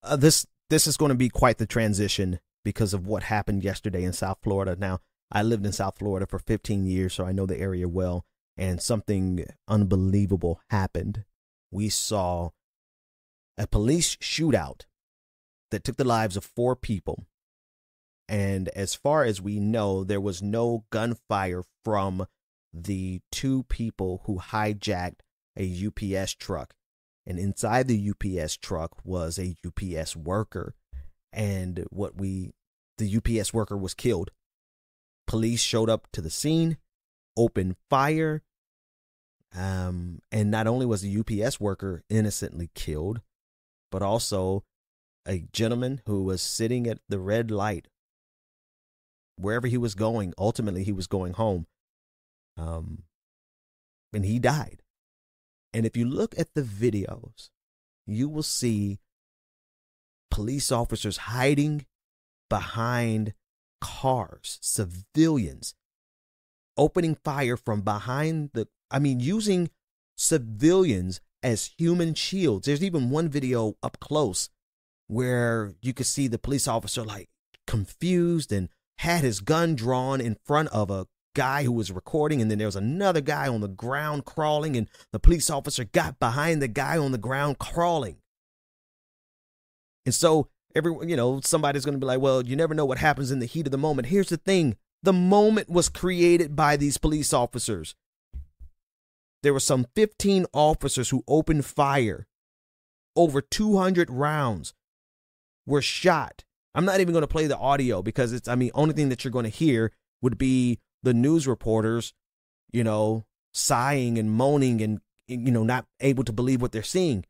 This is going to be quite the transition because of what happened yesterday in South Florida. Now, I lived in South Florida for 15 years, so I know the area well, and something unbelievable happened. We saw a police shootout that took the lives of 4 people. And as far as we know, there was no gunfire from the 2 people who hijacked a UPS truck. And inside the UPS truck was a UPS worker. And the UPS worker was killed. Police showed up to the scene, opened fire. And not only was the UPS worker innocently killed, but also a gentleman who was sitting at the red light, wherever he was going. Ultimately, he was going home. And he died. And if you look at the videos, you will see police officers hiding behind cars, civilians, opening fire from behind using civilians as human shields. There's even one video up close where you could see the police officer like confused and had his gun drawn in front of a guy who was recording, and then there was another guy on the ground crawling, and the police officer got behind the guy on the ground crawling. And so everyone, somebody's going to be like, well, you never know what happens in the heat of the moment. Here's the thing. The moment was created by these police officers. There were some 15 officers who opened fire. Over 200 rounds were shot. I'm not even going to play the audio because only thing that you're going to hear would be the news reporters, sighing and moaning and, not able to believe what they're seeing.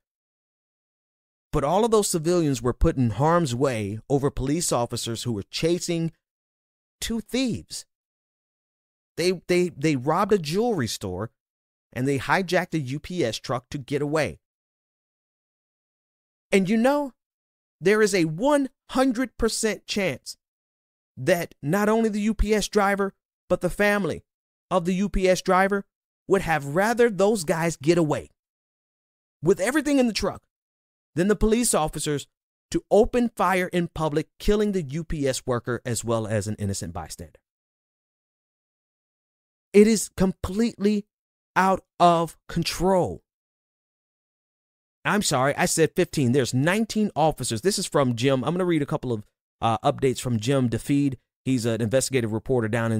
But all of those civilians were put in harm's way over police officers who were chasing 2 thieves. They robbed a jewelry store and they hijacked a UPS truck to get away. And there is a 100% chance that not only the UPS driver, but the family of the UPS driver would have rather those guys get away with everything in the truck than the police officers to open fire in public, killing the UPS worker as well as an innocent bystander. It is completely out of control. I'm sorry, I said 15. There's 19 officers. This is from Jim. I'm going to read a couple of updates from Jim DeFeed. He's an investigative reporter down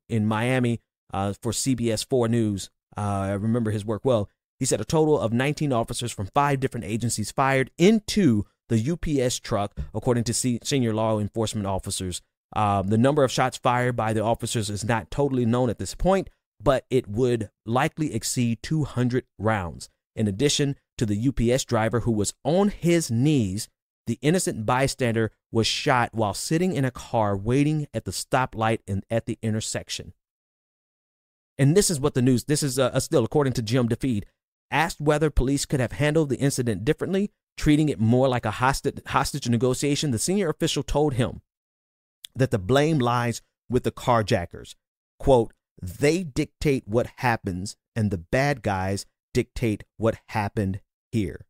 in Miami for CBS 4 News. I remember his work well. He said a total of 19 officers from 5 different agencies fired into the UPS truck, according to senior law enforcement officers. The number of shots fired by the officers is not totally known at this point, but it would likely exceed 200 rounds. In addition to the UPS driver who was on his knees, the innocent bystander was shot while sitting in a car waiting at the stoplight and at the intersection. And this is what this is still according to Jim DeFeed, asked whether police could have handled the incident differently, treating it more like a hostage negotiation. The senior official told him that the blame lies with the carjackers. Quote, they dictate what happens and the bad guys dictate what happened here.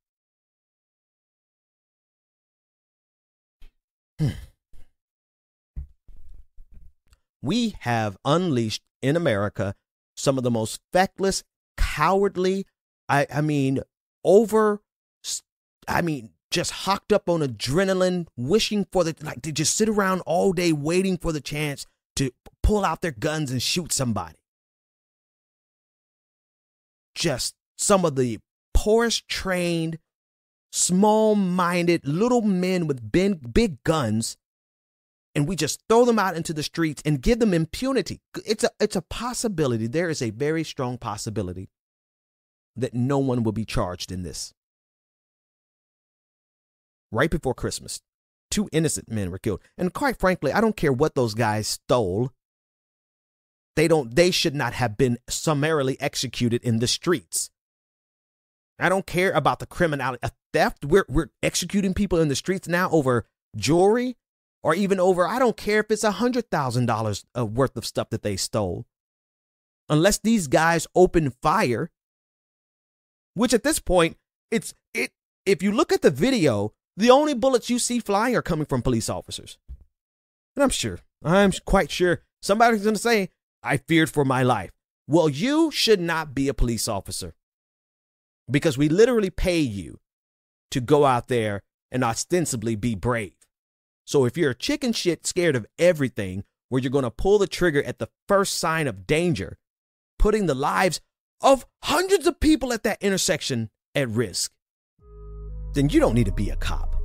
We have unleashed in America some of the most feckless, cowardly, just hocked up on adrenaline, wishing for to just sit around all day waiting for the chance to pull out their guns and shoot somebody. Just some of the poorest trained, small-minded little men with big guns, and we just throw them out into the streets and give them impunity. It's a possibility. There is a very strong possibility that no one will be charged in this. Right before Christmas, 2 innocent men were killed. And quite frankly, I don't care what those guys stole. They should not have been summarily executed in the streets. I don't care about the criminality. A theft, we're executing people in the streets now over jewelry, or even over, I don't care if it's $100,000 worth of stuff that they stole. Unless these guys open fire, which at this point, if you look at the video, the only bullets you see flying are coming from police officers. And I'm quite sure somebody's going to say, I feared for my life. Well, you should not be a police officer, because we literally pay you to go out there and ostensibly be brave. So if you're a chicken shit scared of everything, where you're going to pull the trigger at the first sign of danger, putting the lives of hundreds of people at that intersection at risk, then you don't need to be a cop.